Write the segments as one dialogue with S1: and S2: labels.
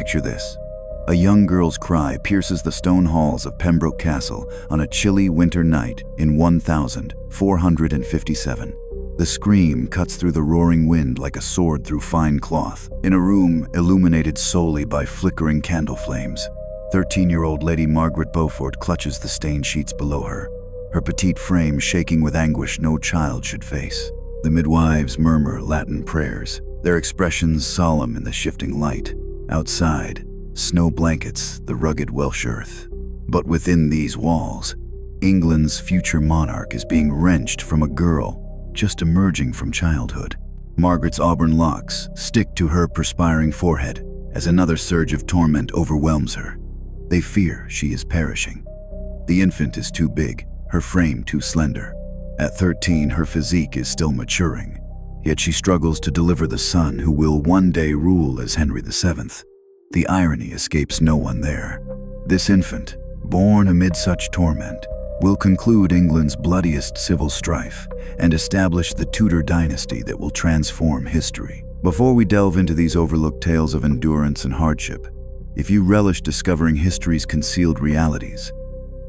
S1: Picture this. A young girl's cry pierces the stone halls of Pembroke Castle on a chilly winter night in 1457. The scream cuts through the roaring wind like a sword through fine cloth. In a room illuminated solely by flickering candle flames, 13-year-old Lady Margaret Beaufort clutches the stained sheets below her, her petite frame shaking with anguish no child should face. The midwives murmur Latin prayers, their expressions solemn in the shifting light. Outside, snow blankets the rugged Welsh earth. But within these walls, England's future monarch is being wrenched from a girl just emerging from childhood. Margaret's auburn locks stick to her perspiring forehead as another surge of torment overwhelms her. They fear she is perishing. The infant is too big, her frame too slender. At 13, her physique is still maturing, yet she struggles to deliver the son who will one day rule as Henry VII. The irony escapes no one there. This infant, born amid such torment, will conclude England's bloodiest civil strife and establish the Tudor dynasty that will transform history. Before we delve into these overlooked tales of endurance and hardship, if you relish discovering history's concealed realities,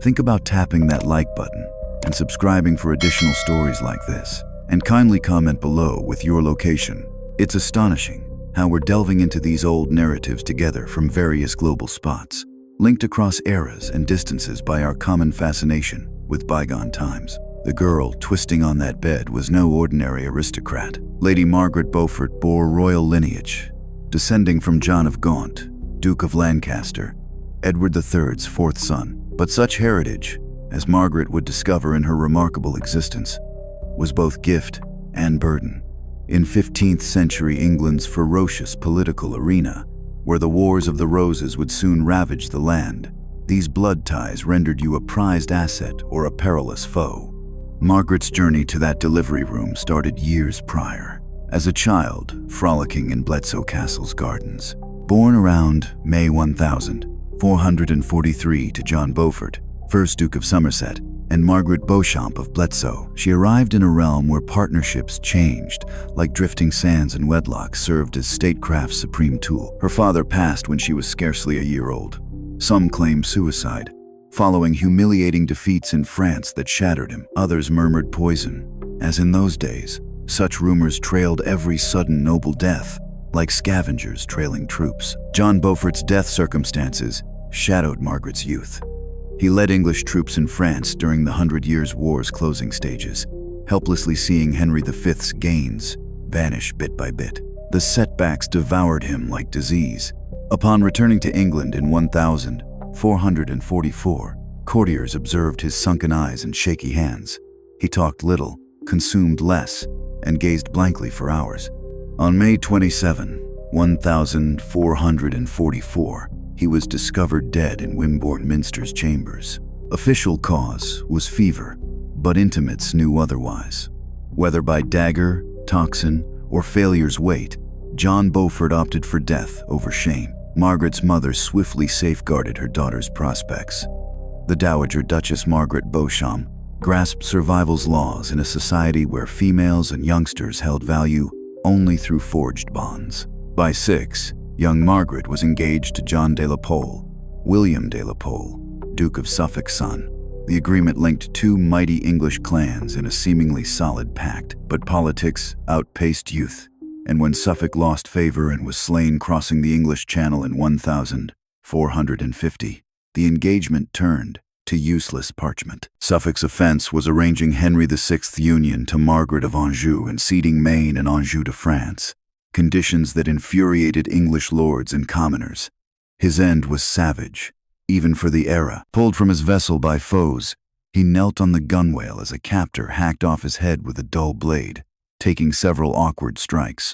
S1: think about tapping that like button and subscribing for additional stories like this. And kindly comment below with your location. It's astonishing how we're delving into these old narratives together from various global spots, linked across eras and distances by our common fascination with bygone times. The girl twisting on that bed was no ordinary aristocrat. Lady Margaret Beaufort bore royal lineage, descending from John of Gaunt, Duke of Lancaster, Edward III's fourth son. But such heritage, as Margaret would discover in her remarkable existence, was both gift and burden. In 15th century England's ferocious political arena, where the Wars of the Roses would soon ravage the land, these blood ties rendered you a prized asset or a perilous foe. Margaret's journey to that delivery room started years prior, as a child frolicking in Bletsoe Castle's gardens. Born around May 1443 to John Beaufort, 1st Duke of Somerset, and Margaret Beauchamp of Bletsoe, she arrived in a realm where partnerships changed, like drifting sands and wedlock served as statecraft's supreme tool. Her father passed when she was scarcely a year old. Some claim suicide, following humiliating defeats in France that shattered him. Others murmured poison, as in those days, such rumors trailed every sudden noble death, like scavengers trailing troops. John Beaufort's death circumstances shadowed Margaret's youth. He led English troops in France during the 100 Years' War's closing stages, helplessly seeing Henry V's gains vanish bit by bit. The setbacks devoured him like disease. Upon returning to England in 1444, courtiers observed his sunken eyes and shaky hands. He talked little, consumed less, and gazed blankly for hours. On May 27, 1444, he was discovered dead in Wimborne Minster's chambers. Official cause was fever, but intimates knew otherwise. Whether by dagger, toxin, or failure's weight, John Beaufort opted for death over shame. Margaret's mother swiftly safeguarded her daughter's prospects. The Dowager Duchess Margaret Beauchamp grasped survival's laws in a society where females and youngsters held value only through forged bonds. By 6, young Margaret was engaged to John de la Pole, William de la Pole, Duke of Suffolk's son. The agreement linked two mighty English clans in a seemingly solid pact, but politics outpaced youth, and when Suffolk lost favor and was slain crossing the English Channel in 1450, the engagement turned to useless parchment. Suffolk's offense was arranging Henry VI's union to Margaret of Anjou and ceding Maine and Anjou to France, conditions that infuriated English lords and commoners. His end was savage, even for the era. Pulled from his vessel by foes, he knelt on the gunwale as a captor hacked off his head with a dull blade, taking several awkward strikes.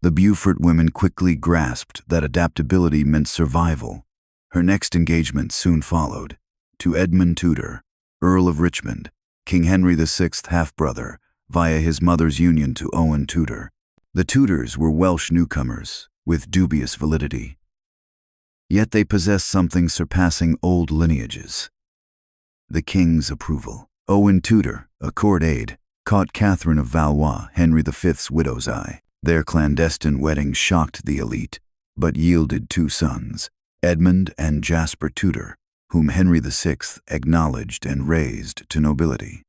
S1: The Beaufort women quickly grasped that adaptability meant survival. Her next engagement soon followed, to Edmund Tudor, Earl of Richmond, King Henry VI's half-brother, via his mother's union to Owen Tudor. The Tudors were Welsh newcomers, with dubious validity. Yet they possessed something surpassing old lineages: the king's approval. Owen Tudor, a court aide, caught Catherine of Valois, Henry V's widow's eye. Their clandestine wedding shocked the elite, but yielded 2 sons, Edmund and Jasper Tudor, whom Henry VI acknowledged and raised to nobility.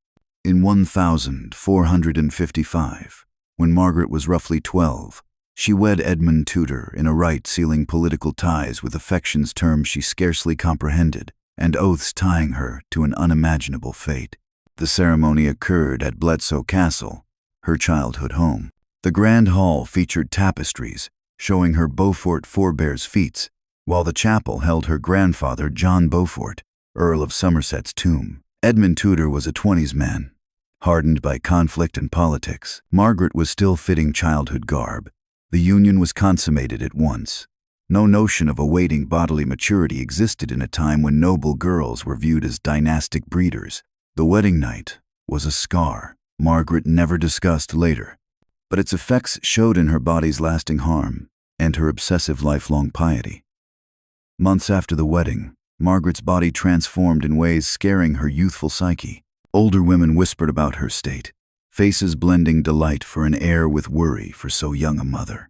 S1: In 1455, when Margaret was roughly 12, she wed Edmund Tudor in a rite sealing political ties with affections terms she scarcely comprehended and oaths tying her to an unimaginable fate. The ceremony occurred at Bletsoe Castle, her childhood home. The grand hall featured tapestries showing her Beaufort forebears' feats, while the chapel held her grandfather John Beaufort, Earl of Somerset's tomb. Edmund Tudor was a 20s man, hardened by conflict and politics. Margaret was still fitting childhood garb. The union was consummated at once. No notion of awaiting bodily maturity existed in a time when noble girls were viewed as dynastic breeders. The wedding night was a scar Margaret never discussed later, but its effects showed in her body's lasting harm and her obsessive lifelong piety. Months after the wedding, Margaret's body transformed in ways scaring her youthful psyche. Older women whispered about her state, faces blending delight for an heir with worry for so young a mother.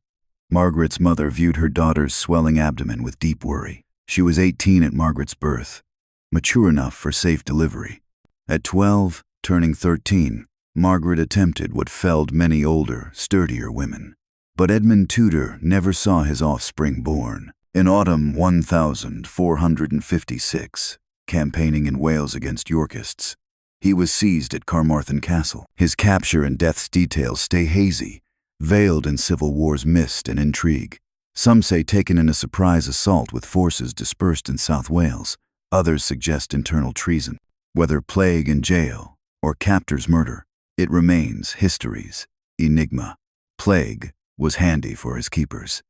S1: Margaret's mother viewed her daughter's swelling abdomen with deep worry. She was 18 at Margaret's birth, mature enough for safe delivery. At 12, turning 13, Margaret attempted what felled many older, sturdier women. But Edmund Tudor never saw his offspring born. In autumn 1456, campaigning in Wales against Yorkists, he was seized at Carmarthen Castle. His capture and death's details stay hazy, veiled in Civil War's mist and intrigue. Some say taken in a surprise assault with forces dispersed in South Wales. Others suggest internal treason. Whether plague in jail or captor's murder, it remains history's enigma. Plague was handy for his keepers.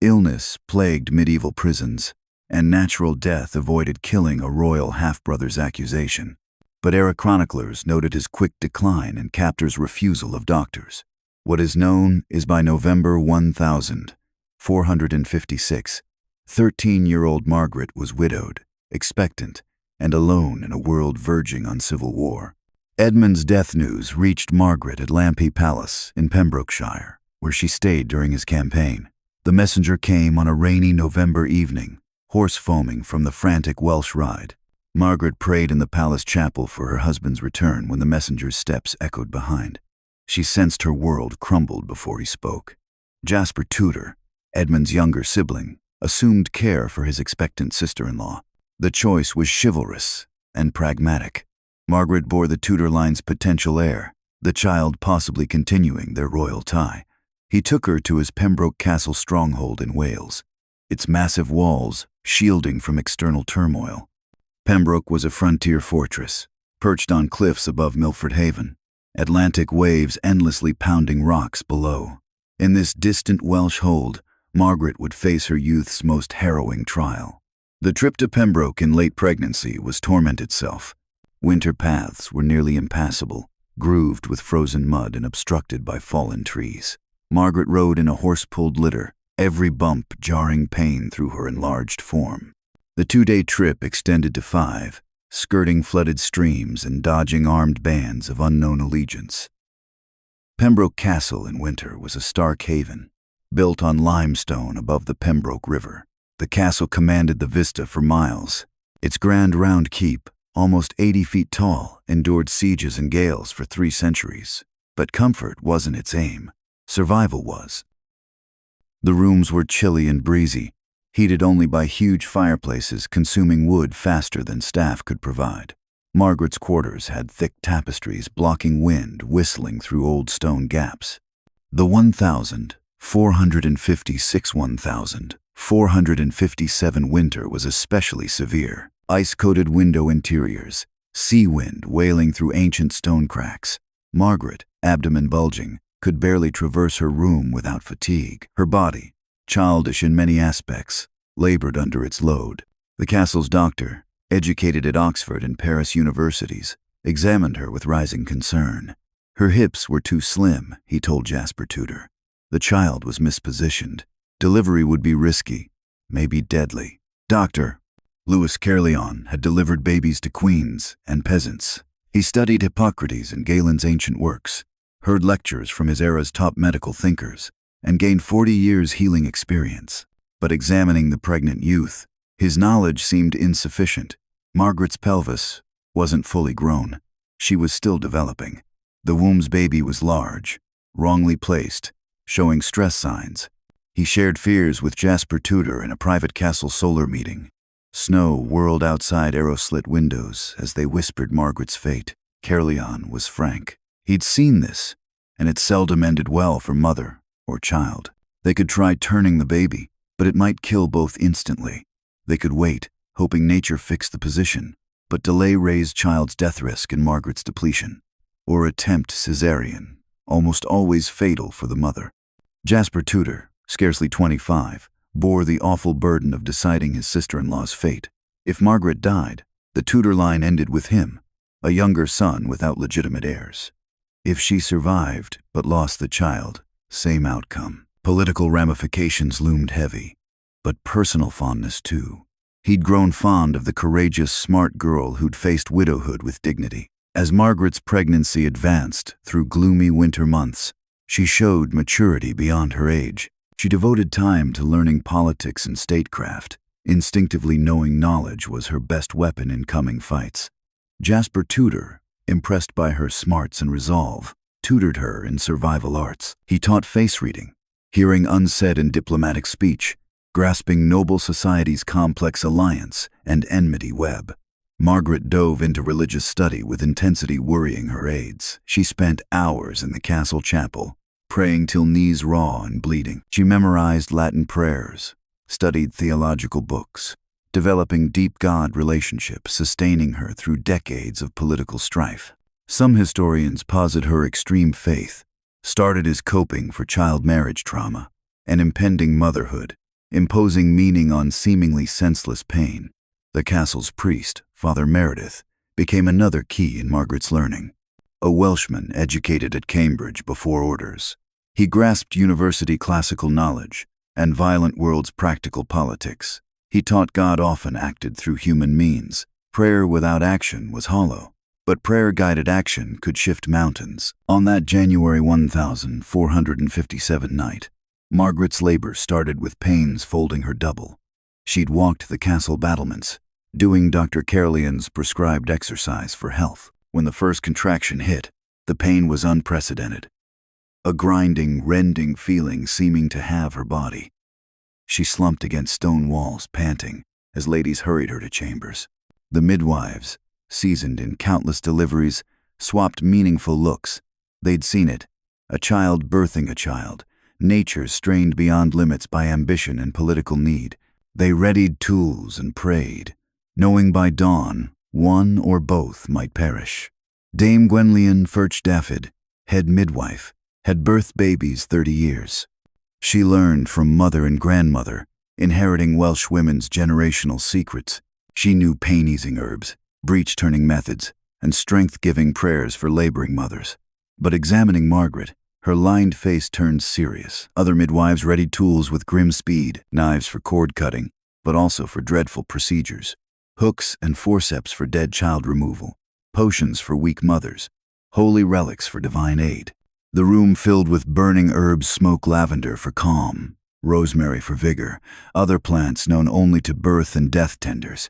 S1: Illness plagued medieval prisons, and natural death avoided killing a royal half-brother's accusation. But era chroniclers noted his quick decline and captors' refusal of doctors. What is known is by November 1456, 13-year-old Margaret was widowed, expectant, and alone in a world verging on civil war. Edmund's death news reached Margaret at Lampy Palace in Pembrokeshire, where she stayed during his campaign. The messenger came on a rainy November evening, horse foaming from the frantic Welsh ride. Margaret prayed in the palace chapel for her husband's return when the messenger's steps echoed behind. She sensed her world crumbled before he spoke. Jasper Tudor, Edmund's younger sibling, assumed care for his expectant sister-in-law. The choice was chivalrous and pragmatic. Margaret bore the Tudor line's potential heir, the child possibly continuing their royal tie. He took her to his Pembroke Castle stronghold in Wales, its massive walls shielding from external turmoil. Pembroke was a frontier fortress, perched on cliffs above Milford Haven, Atlantic waves endlessly pounding rocks below. In this distant Welsh hold, Margaret would face her youth's most harrowing trial. The trip to Pembroke in late pregnancy was torment itself. Winter paths were nearly impassable, grooved with frozen mud and obstructed by fallen trees. Margaret rode in a horse-pulled litter, every bump jarring pain through her enlarged form. The 2-day trip extended to 5, skirting flooded streams and dodging armed bands of unknown allegiance. Pembroke Castle in winter was a stark haven, built on limestone above the Pembroke River. The castle commanded the vista for miles. Its grand round keep, almost 80 feet tall, endured sieges and gales for 3 centuries. But comfort wasn't its aim. Survival was. The rooms were chilly and breezy, heated only by huge fireplaces consuming wood faster than staff could provide. Margaret's quarters had thick tapestries blocking wind whistling through old stone gaps. The 1457 winter was especially severe. Ice-coated window interiors, sea wind wailing through ancient stone cracks. Margaret, abdomen bulging, could barely traverse her room without fatigue. Her body, childish in many aspects, labored under its load. The castle's doctor, educated at Oxford and Paris universities, examined her with rising concern. Her hips were too slim, he told Jasper Tudor. The child was mispositioned. Delivery would be risky, maybe deadly. Dr. Louis Caerleon had delivered babies to queens and peasants. He studied Hippocrates and Galen's ancient works, heard lectures from his era's top medical thinkers, and gained 40 years healing experience. But examining the pregnant youth, his knowledge seemed insufficient. Margaret's pelvis wasn't fully grown. She was still developing. The womb's baby was large, wrongly placed, showing stress signs. He shared fears with Jasper Tudor in a private castle solar meeting. Snow whirled outside arrow-slit windows as they whispered Margaret's fate. Caerleon was frank. He'd seen this, and it seldom ended well for mother or child. They could try turning the baby, but it might kill both instantly. They could wait, hoping nature fixed the position, but delay raised child's death risk and Margaret's depletion. Or attempt cesarean, almost always fatal for the mother. Jasper Tudor, scarcely 25, bore the awful burden of deciding his sister-in-law's fate. If Margaret died, the Tudor line ended with him, a younger son without legitimate heirs. If she survived but lost the child, same outcome. Political ramifications loomed heavy, but personal fondness too. He'd grown fond of the courageous, smart girl who'd faced widowhood with dignity. As Margaret's pregnancy advanced through gloomy winter months, she showed maturity beyond her age. She devoted time to learning politics and statecraft, instinctively knowing knowledge was her best weapon in coming fights. Jasper Tudor, impressed by her smarts and resolve, tutored her in survival arts. He taught face reading, hearing unsaid in diplomatic speech, grasping noble society's complex alliance and enmity web. Margaret dove into religious study with intensity worrying her aides. She spent hours in the castle chapel, praying till knees raw and bleeding. She memorized Latin prayers, studied theological books, developing deep God relationships, sustaining her through decades of political strife. Some historians posit her extreme faith started as coping for child marriage trauma and impending motherhood, imposing meaning on seemingly senseless pain. The castle's priest, Father Meredith, became another key in Margaret's learning. A Welshman educated at Cambridge before orders, he grasped university classical knowledge and violent world's practical politics. He taught God often acted through human means. Prayer without action was hollow, but prayer-guided action could shift mountains. On that January 1457 night, Margaret's labor started with pains folding her double. She'd walked the castle battlements, doing Dr. Caerleon's prescribed exercise for health. When the first contraction hit, the pain was unprecedented. A grinding, rending feeling seeming to have her body. She slumped against stone walls, panting, as ladies hurried her to chambers. The midwives, seasoned in countless deliveries, swapped meaningful looks. They'd seen it, a child birthing a child, nature strained beyond limits by ambition and political need. They readied tools and prayed, knowing by dawn one or both might perish. Dame Gwenllian Furch Daffyd, head midwife, had birthed babies 30 years. She learned from mother and grandmother, inheriting Welsh women's generational secrets. She knew pain-easing herbs, breech-turning methods, and strength-giving prayers for laboring mothers. But examining Margaret, her lined face turned serious. Other midwives readied tools with grim speed, knives for cord cutting, but also for dreadful procedures. Hooks and forceps for dead child removal, potions for weak mothers, holy relics for divine aid. The room filled with burning herbs, smoke lavender for calm, rosemary for vigor, other plants known only to birth and death tenders.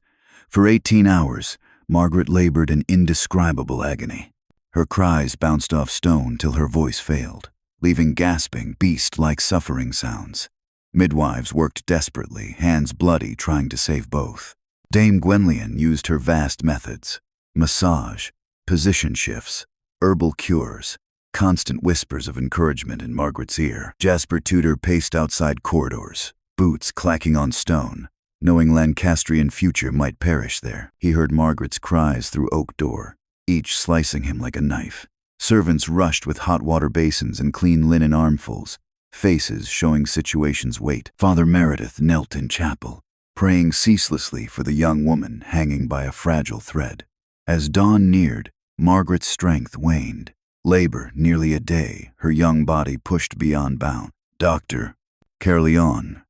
S1: For 18 hours, Margaret labored in indescribable agony. Her cries bounced off stone till her voice failed, leaving gasping, beast-like suffering sounds. Midwives worked desperately, hands bloody, trying to save both. Dame Gwenllian used her vast methods: massage, position shifts, herbal cures, constant whispers of encouragement in Margaret's ear. Jasper Tudor paced outside corridors, boots clacking on stone, knowing Lancastrian future might perish there. He heard Margaret's cries through oak door, each slicing him like a knife. Servants rushed with hot water basins and clean linen armfuls, faces showing situation's weight. Father Meredith knelt in chapel, praying ceaselessly for the young woman hanging by a fragile thread. As dawn neared, Margaret's strength waned. Labor nearly a day, her young body pushed beyond bound. Dr. Caerleon,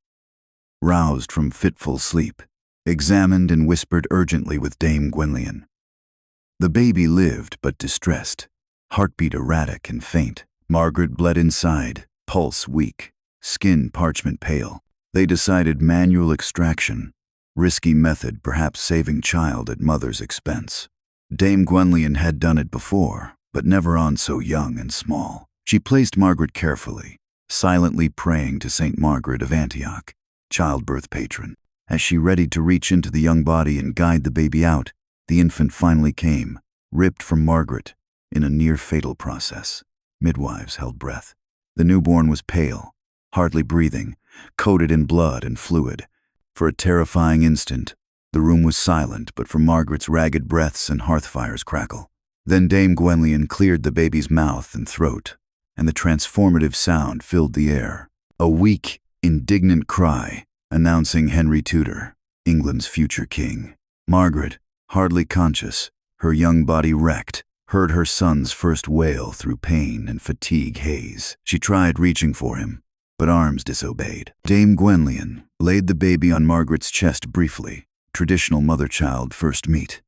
S1: roused from fitful sleep, examined and whispered urgently with Dame Gwenllian. The baby lived but distressed, heartbeat erratic and faint. Margaret bled inside, pulse weak, skin parchment pale. They decided manual extraction, risky method perhaps saving child at mother's expense. Dame Gwenllian had done it before, but never on so young and small. She placed Margaret carefully, silently praying to Saint Margaret of Antioch, childbirth patron. As she readied to reach into the young body and guide the baby out, the infant finally came, ripped from Margaret, in a near-fatal process. Midwives held breath. The newborn was pale, hardly breathing, coated in blood and fluid. For a terrifying instant, the room was silent but for Margaret's ragged breaths and hearth-fire's crackle. Then Dame Gwenllian cleared the baby's mouth and throat, and the transformative sound filled the air. A weak, indignant cry, announcing Henry Tudor, England's future king. Margaret, hardly conscious, her young body wrecked, heard her son's first wail through pain and fatigue haze. She tried reaching for him, but arms disobeyed. Dame Gwenllian laid the baby on Margaret's chest briefly, traditional mother-child first meet,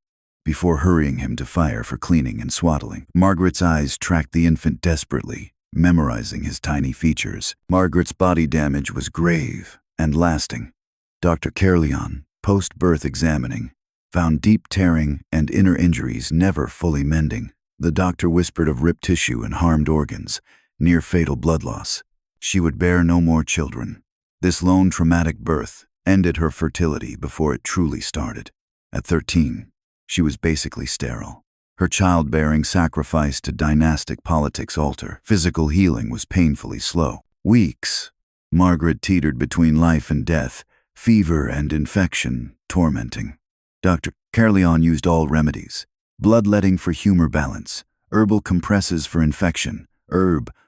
S1: before hurrying him to fire for cleaning and swaddling. Margaret's eyes tracked the infant desperately, memorizing his tiny features. Margaret's body damage was grave and lasting. Dr. Caerleon, post-birth examining, found deep tearing and inner injuries never fully mending. The doctor whispered of ripped tissue and harmed organs, near-fatal blood loss. She would bear no more children. This lone traumatic birth ended her fertility before it truly started. At 13, she was basically sterile. Her childbearing sacrificed to dynastic politics' altar. Physical healing was painfully slow. Weeks, Margaret teetered between life and death, fever and infection tormenting. Dr. Caerleon used all remedies: bloodletting for humor balance, herbal compresses for infection,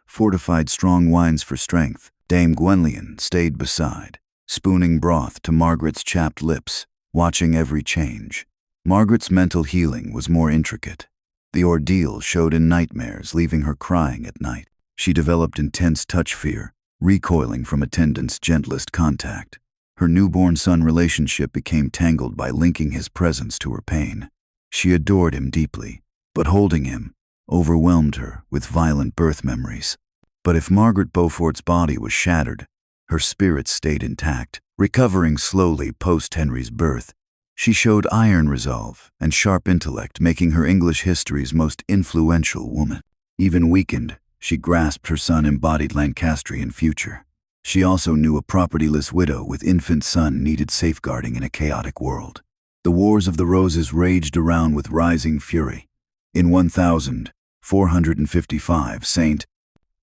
S1: fortified strong wines for strength. Dame Gwenllian stayed beside, spooning broth to Margaret's chapped lips, watching every change. Margaret's mental healing was more intricate. The ordeal showed in nightmares, leaving her crying at night. She developed intense touch fear, recoiling from attendants' gentlest contact. Her newborn son relationship became tangled by linking his presence to her pain. She adored him deeply, but holding him overwhelmed her with violent birth memories. But if Margaret Beaufort's body was shattered, her spirit stayed intact. Recovering slowly post-Henry's birth, she showed iron resolve and sharp intellect, making her English history's most influential woman. Even weakened, she grasped her son-embodied Lancastrian future. She also knew a propertyless widow with infant son needed safeguarding in a chaotic world. The Wars of the Roses raged around with rising fury. In 1455, St.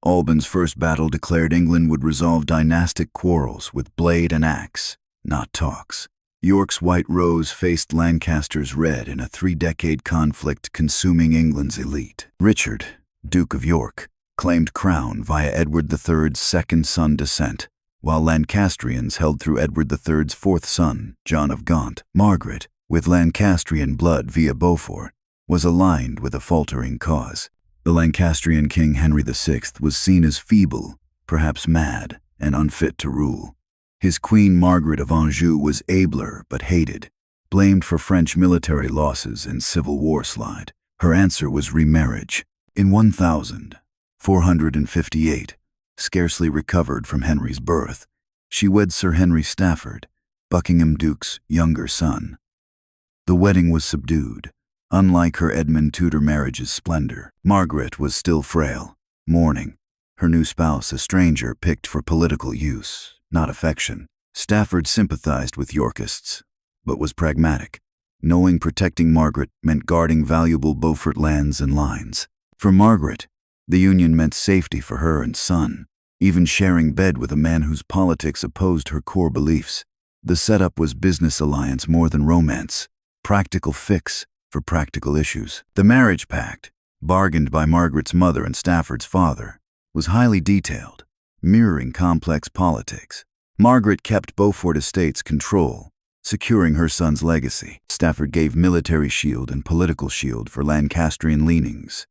S1: Alban's first battle declared England would resolve dynastic quarrels with blade and axe, not talks. York's White Rose faced Lancaster's Red in a 3-decade conflict consuming England's elite. Richard, Duke of York, claimed crown via Edward III's second son descent, while Lancastrians held through Edward III's fourth son, John of Gaunt. Margaret, with Lancastrian blood via Beaufort, was aligned with a faltering cause. The Lancastrian king Henry VI was seen as feeble, perhaps mad, and unfit to rule. His queen Margaret of Anjou was abler but hated, blamed for French military losses and civil war slide. Her answer was remarriage. In 1458, scarcely recovered from Henry's birth, she wed Sir Henry Stafford, Buckingham Duke's younger son. The wedding was subdued. Unlike her Edmund Tudor marriage's splendor, Margaret was still frail, mourning, her new spouse a stranger picked for political use, not affection. Stafford sympathized with Yorkists, but was pragmatic, knowing protecting Margaret meant guarding valuable Beaufort lands and lines. For Margaret, the union meant safety for her and son, even sharing bed with a man whose politics opposed her core beliefs. The setup was business alliance more than romance, practical fix for practical issues. The marriage pact, bargained by Margaret's mother and Stafford's father, was highly detailed, mirroring complex politics. Margaret kept Beaufort Estates' control, securing her son's legacy. Stafford gave military shield and political shield for Lancastrian leanings.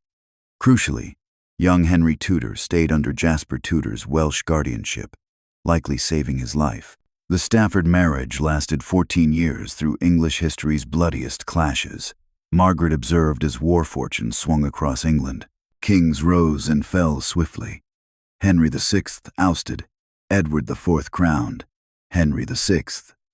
S1: Crucially, young Henry Tudor stayed under Jasper Tudor's Welsh guardianship, likely saving his life. The Stafford marriage lasted 14 years through English history's bloodiest clashes. Margaret observed as war fortunes swung across England. Kings rose and fell swiftly. Henry VI ousted, Edward IV crowned. Henry VI,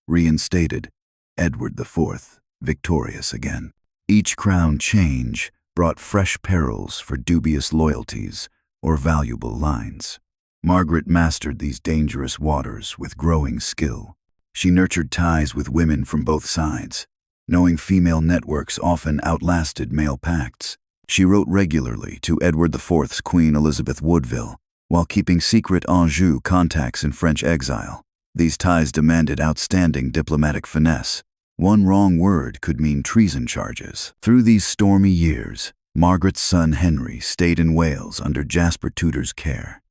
S1: reinstated. Edward IV, victorious again. Each crown change brought fresh perils for dubious loyalties or valuable lines. Margaret mastered these dangerous waters with growing skill. She nurtured ties with women from both sides, knowing female networks often outlasted male pacts. She wrote regularly to Edward IV's Queen Elizabeth Woodville, while keeping secret Anjou contacts in French exile. These ties demanded outstanding diplomatic finesse. One wrong word could mean treason charges. Through these stormy years, Margaret's son Henry stayed in Wales under Jasper Tudor's care.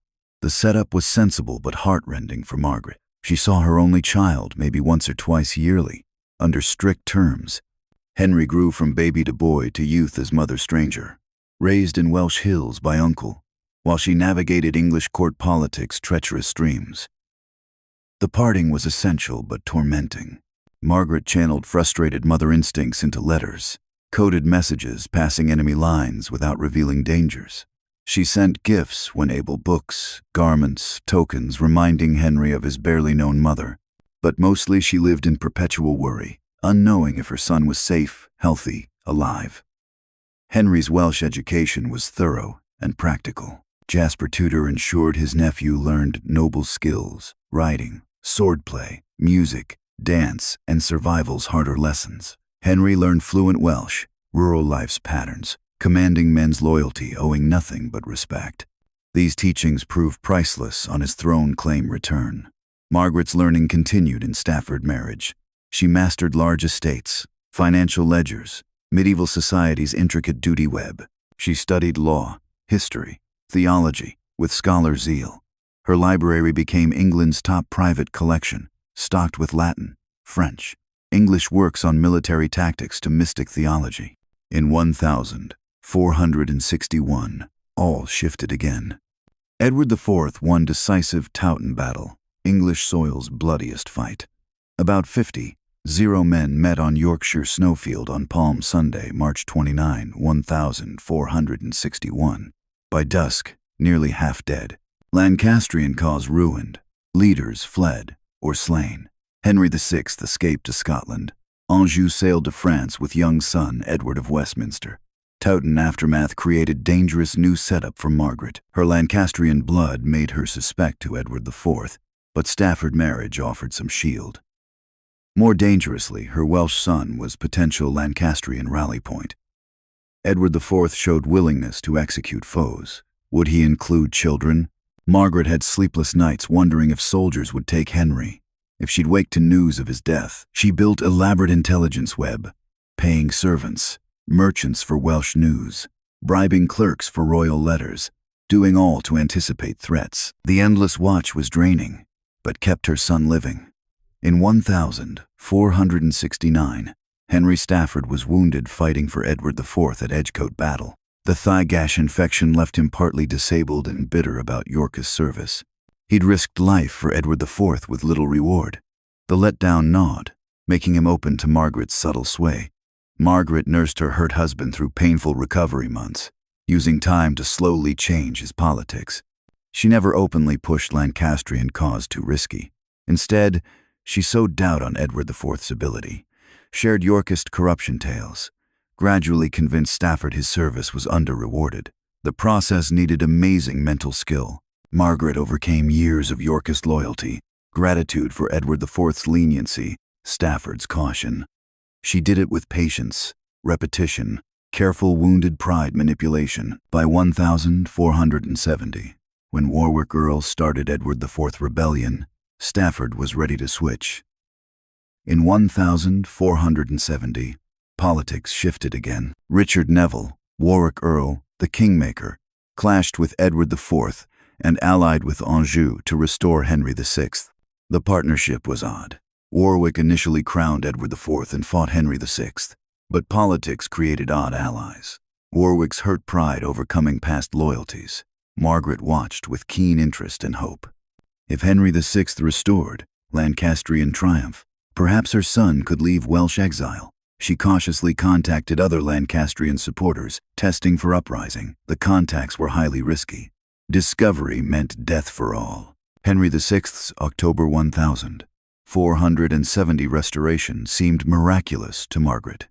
S1: The setup was sensible but heartrending for Margaret. She saw her only child maybe once or twice yearly, under strict terms. Henry grew from baby to boy to youth as mother stranger, raised in Welsh hills by uncle, while she navigated English court politics' treacherous streams. The parting was essential but tormenting. Margaret channeled frustrated mother instincts into letters, coded messages passing enemy lines without revealing dangers. She sent gifts when able, books, garments, tokens reminding Henry of his barely known mother. But mostly she lived in perpetual worry, unknowing if her son was safe, healthy, alive. Henry's Welsh education was thorough and practical. Jasper Tudor ensured his nephew learned noble skills, writing, swordplay, music, dance, and survival's harder lessons. Henry learned fluent Welsh, rural life's patterns, commanding men's loyalty owing nothing but respect. These teachings proved priceless on his throne claim return. Margaret's learning continued in Stafford marriage. She mastered large estates, financial ledgers, medieval society's intricate duty web. She studied law, history, theology, with scholar zeal. Her library became England's top private collection, stocked with Latin, French, English works on military tactics to mystic theology. In 1461, all shifted again. Edward IV won decisive Towton battle, English soil's bloodiest fight. About 50 men met on Yorkshire snowfield on Palm Sunday, March 29, 1461. By dusk, nearly half dead. Lancastrian cause ruined. Leaders fled or slain. Henry VI escaped to Scotland. Anjou sailed to France with young son Edward of Westminster. Towton aftermath created dangerous new setup for Margaret. Her Lancastrian blood made her suspect to Edward IV, but Stafford marriage offered some shield. More dangerously, her Welsh son was potential Lancastrian rally point. Edward IV showed willingness to execute foes. Would he include children? Margaret had sleepless nights wondering if soldiers would take Henry, if she'd wake to news of his death. She built elaborate intelligence web, paying servants, merchants for Welsh news, bribing clerks for royal letters, doing all to anticipate threats. The endless watch was draining, but kept her son living. In 1469, Henry Stafford was wounded fighting for Edward IV at Edgecote Battle. The thigh gash infection left him partly disabled and bitter about Yorkist service. He'd risked life for Edward IV with little reward. The letdown gnawed, making him open to Margaret's subtle sway. Margaret nursed her hurt husband through painful recovery months, using time to slowly change his politics. She never openly pushed Lancastrian cause too risky. Instead, she sowed doubt on Edward IV's ability, shared Yorkist corruption tales, gradually convinced Stafford his service was under-rewarded. The process needed amazing mental skill. Margaret overcame years of Yorkist loyalty, gratitude for Edward IV's leniency, Stafford's caution. She did it with patience, repetition, careful wounded pride manipulation. By 1470, when Warwick Earl started Edward IV rebellion, Stafford was ready to switch. In 1470, politics shifted again. Richard Neville, Warwick Earl, the Kingmaker, clashed with Edward IV and allied with Anjou to restore Henry VI. The partnership was odd. Warwick initially crowned Edward IV and fought Henry VI, but politics created odd allies. Warwick's hurt pride overcoming past loyalties. Margaret watched with keen interest and hope. If Henry VI restored Lancastrian triumph, perhaps her son could leave Welsh exile. She cautiously contacted other Lancastrian supporters, testing for uprising. The contacts were highly risky. Discovery meant death for all. Henry VI's October 1000. 470 restoration seemed miraculous to Margaret.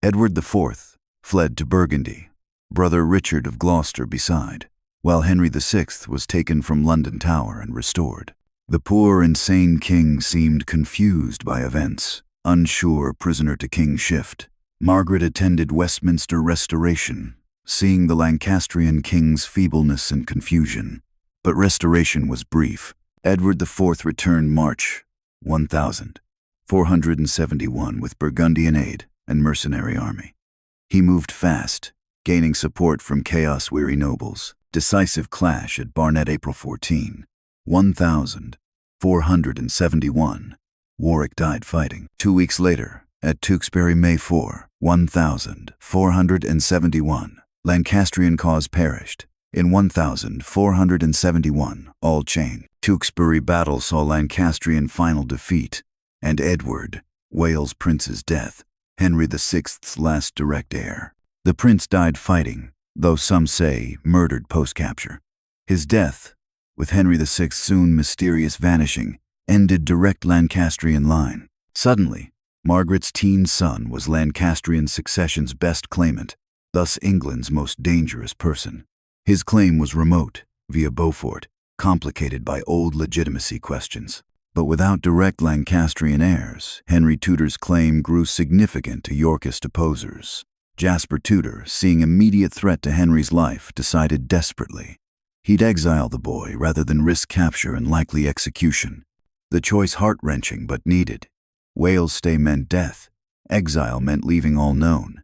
S1: Edward IV fled to Burgundy, brother Richard of Gloucester beside, while Henry VI was taken from London Tower and restored. The poor, insane king seemed confused by events, unsure prisoner to king shift. Margaret attended Westminster Restoration, seeing the Lancastrian king's feebleness and confusion. But restoration was brief. Edward IV returned March 1471 with Burgundian aid and mercenary army. He moved fast, gaining support from chaos-weary nobles. Decisive clash at Barnet April 14, 1471. Warwick died fighting. 2 weeks later, at Tewkesbury May 4, 1471, Lancastrian cause perished. In 1471, all chain. Tewkesbury battle saw Lancastrian final defeat, and Edward, Wales prince's death, Henry VI's last direct heir. The prince died fighting, though some say murdered post-capture. His death, with Henry VI soon mysterious vanishing, ended direct Lancastrian line. Suddenly, Margaret's teen son was Lancastrian succession's best claimant, thus England's most dangerous person. His claim was remote, via Beaufort, complicated by old legitimacy questions. But without direct Lancastrian heirs, Henry Tudor's claim grew significant to Yorkist opposers. Jasper Tudor, seeing immediate threat to Henry's life, decided desperately he'd exile the boy rather than risk capture and likely execution. The choice heart-wrenching but needed. Wales' stay meant death. Exile meant leaving all known.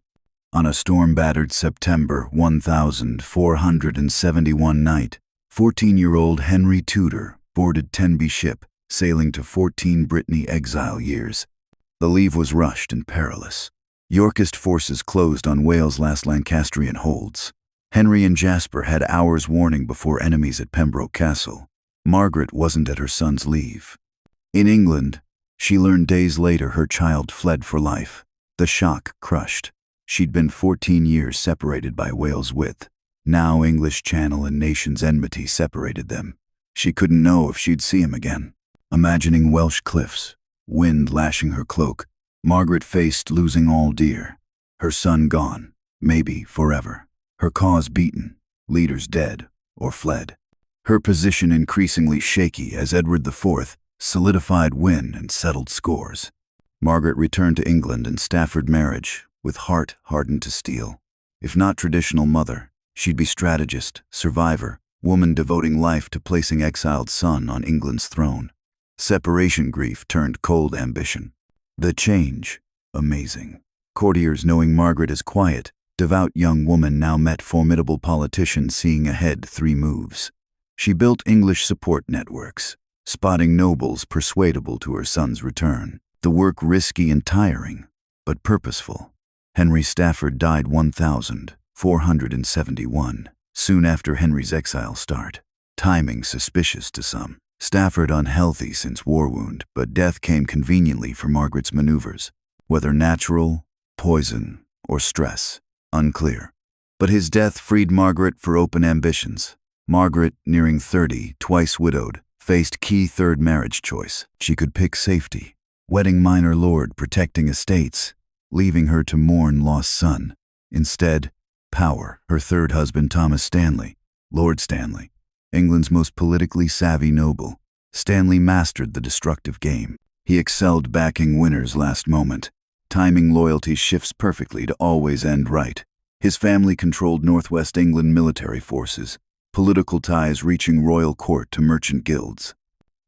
S1: On a storm-battered September 1471 night, 14-year-old Henry Tudor boarded Tenby ship, sailing to 14 Brittany exile years. The leave was rushed and perilous. Yorkist forces closed on Wales' last Lancastrian holds. Henry and Jasper had hours' warning before enemies at Pembroke Castle. Margaret wasn't at her son's leave. In England, she learned days later her child fled for life. The shock crushed. She'd been 14 years separated by Wales' width. Now English Channel and nation's enmity separated them. She couldn't know if she'd see him again. Imagining Welsh cliffs, wind lashing her cloak, Margaret faced losing all dear. Her son gone, maybe forever. Her cause beaten, leaders dead or fled. Her position increasingly shaky as Edward IV solidified win and settled scores. Margaret returned to England and Stafford marriage, with heart hardened to steel. If not traditional mother, she'd be strategist, survivor, woman devoting life to placing exiled son on England's throne. Separation grief turned cold ambition. The change, amazing. Courtiers knowing Margaret as quiet, devout young woman now met formidable politicians seeing ahead 3 moves. She built English support networks, spotting nobles persuadable to her son's return. The work risky and tiring, but purposeful. Henry Stafford died 1471, soon after Henry's exile start. Timing suspicious to some. Stafford unhealthy since war wound, but death came conveniently for Margaret's maneuvers. Whether natural, poison, or stress, unclear. But his death freed Margaret for open ambitions. Margaret, nearing 30, twice widowed, faced key third marriage choice. She could pick safety, wedding minor lord protecting estates, leaving her to mourn lost son. Instead, power. Her third husband, Thomas Stanley, Lord Stanley, England's most politically savvy noble. Stanley mastered the destructive game. He excelled backing winners last moment. Timing loyalty shifts perfectly to always end right. His family controlled Northwest England military forces, political ties reaching royal court to merchant guilds.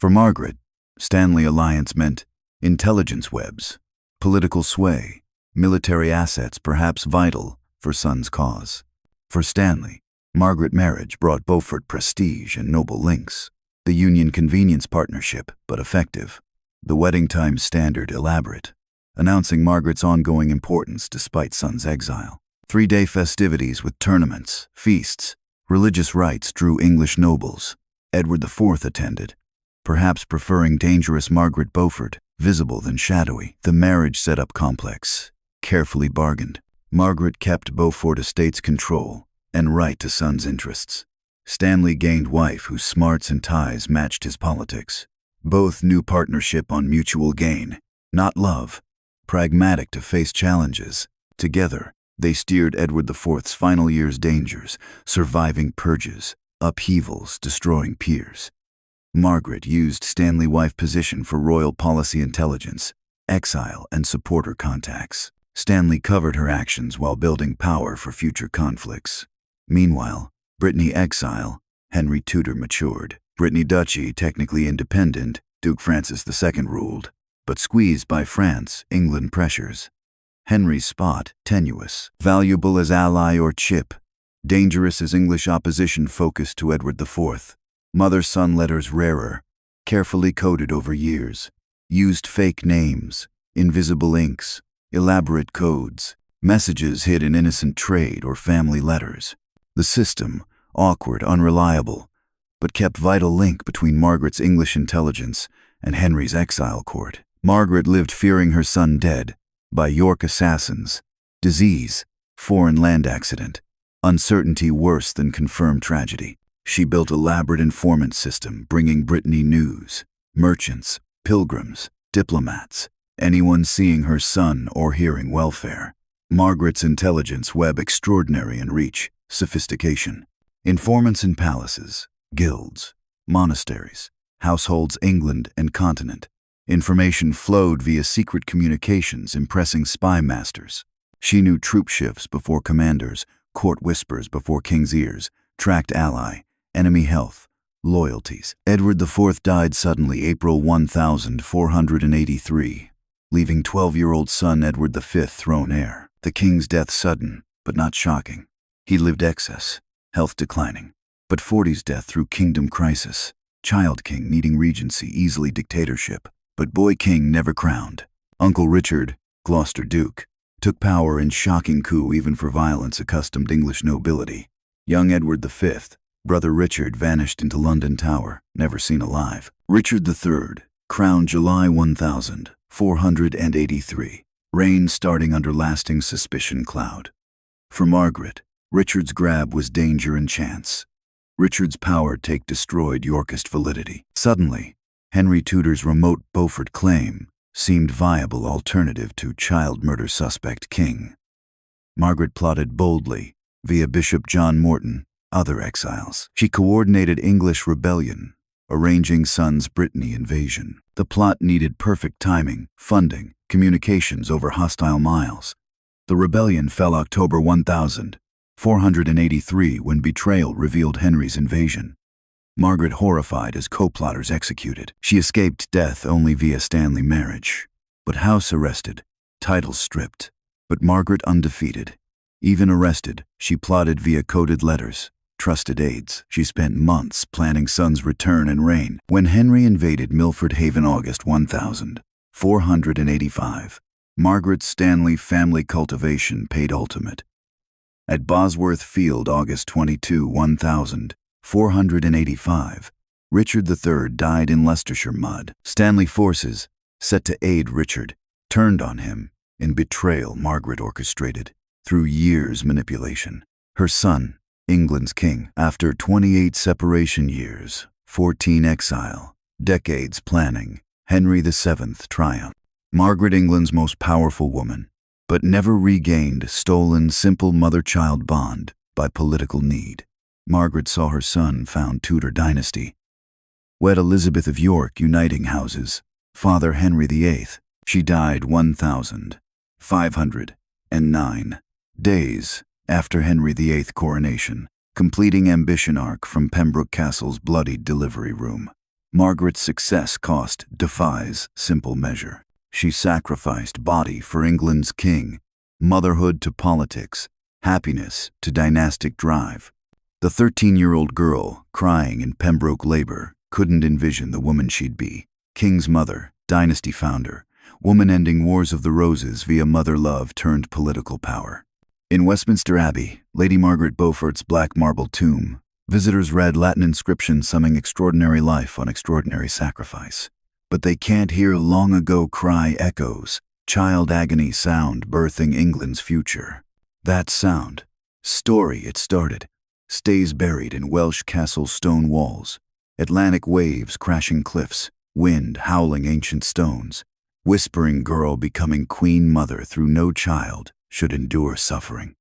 S1: For Margaret, Stanley alliance meant intelligence webs, political sway, military assets perhaps vital for son's cause. For Stanley, Margaret marriage brought Beaufort prestige and noble links. The union convenience partnership, but effective. The wedding time standard elaborate, announcing Margaret's ongoing importance despite son's exile. 3-day festivities with tournaments, feasts, religious rites drew English nobles. Edward IV attended, perhaps preferring dangerous Margaret Beaufort, visible than shadowy. The marriage setup complex, carefully bargained. Margaret kept Beaufort estate's control and right to son's interests. Stanley gained wife whose smarts and ties matched his politics. Both knew partnership on mutual gain, not love. Pragmatic to face challenges. Together, they steered Edward IV's final years' dangers, surviving purges, upheavals, destroying peers. Margaret used Stanley wife position for royal policy intelligence, exile, and supporter contacts. Stanley covered her actions while building power for future conflicts. Meanwhile, Brittany exile, Henry Tudor matured. Brittany Duchy, technically independent, Duke Francis II ruled, but squeezed by France, England pressures. Henry's spot, tenuous, valuable as ally or chip, dangerous as English opposition focused to Edward IV. Mother-son letters rarer, carefully coded over years, used fake names, invisible inks, elaborate codes, messages hid in innocent trade or family letters. The system, awkward, unreliable, but kept vital link between Margaret's English intelligence and Henry's exile court. Margaret lived fearing her son dead by York assassins, disease, foreign land accident, uncertainty worse than confirmed tragedy. She built elaborate informant system, bringing Brittany news, merchants, pilgrims, diplomats, anyone seeing her son or hearing welfare. Margaret's intelligence web extraordinary in reach, sophistication. Informants in palaces, guilds, monasteries, households England and continent. Information flowed via secret communications, impressing spy masters. She knew troop shifts before commanders, court whispers before king's ears, tracked ally, enemy health, loyalties. Edward IV died suddenly April 1483, leaving 12-year-old son Edward V throne heir. The king's death sudden, but not shocking. He lived excess, health declining, but 40's death through kingdom crisis. Child king needing regency, easily dictatorship, but boy king never crowned. Uncle Richard, Gloucester Duke, took power in shocking coup even for violence accustomed English nobility. Young Edward V, brother Richard, vanished into London Tower, never seen alive. Richard III, crowned July 1483, reign starting under lasting suspicion cloud. For Margaret, Richard's grab was danger and chance. Richard's power take destroyed Yorkist validity. Suddenly, Henry Tudor's remote Beaufort claim seemed viable alternative to child murder suspect king. Margaret plotted boldly, via Bishop John Morton, other exiles. She coordinated English rebellion, arranging son's Brittany invasion. The plot needed perfect timing, funding, communications over hostile miles. The rebellion fell October 1483 when betrayal revealed Henry's invasion. Margaret horrified as co-plotters executed. She escaped death only via Stanley marriage, but house arrested, titles stripped. But Margaret undefeated. Even arrested, she plotted via coded letters, trusted aides. She spent months planning son's return and reign. When Henry invaded Milford Haven August 1485, Margaret's Stanley family cultivation paid ultimate. At Bosworth Field August 22, 1485, Richard III died in Leicestershire mud. Stanley forces, set to aid Richard, turned on him in betrayal Margaret orchestrated through years' manipulation. Her son, England's king, after 28 separation years, 14 exile, decades planning, Henry VII triumph. Margaret, England's most powerful woman, but never regained stolen simple mother-child bond by political need. Margaret saw her son found Tudor dynasty, wed Elizabeth of York, uniting houses, father Henry VIII. She died 1509 days after Henry VIII coronation, completing ambition arc from Pembroke Castle's bloodied delivery room. Margaret's success cost defies simple measure. She sacrificed body for England's king, motherhood to politics, happiness to dynastic drive. The 13-year-old girl, crying in Pembroke labor, couldn't envision the woman she'd be. King's mother, dynasty founder, woman ending Wars of the Roses via mother love turned political power. In Westminster Abbey, Lady Margaret Beaufort's black marble tomb, visitors read Latin inscription summing extraordinary life on extraordinary sacrifice. But they can't hear long ago cry echoes, child agony sound birthing England's future. That sound, story it started, stays buried in Welsh castle stone walls, Atlantic waves crashing cliffs, Wind howling ancient stones. Whispering girl becoming queen mother through no child should endure suffering.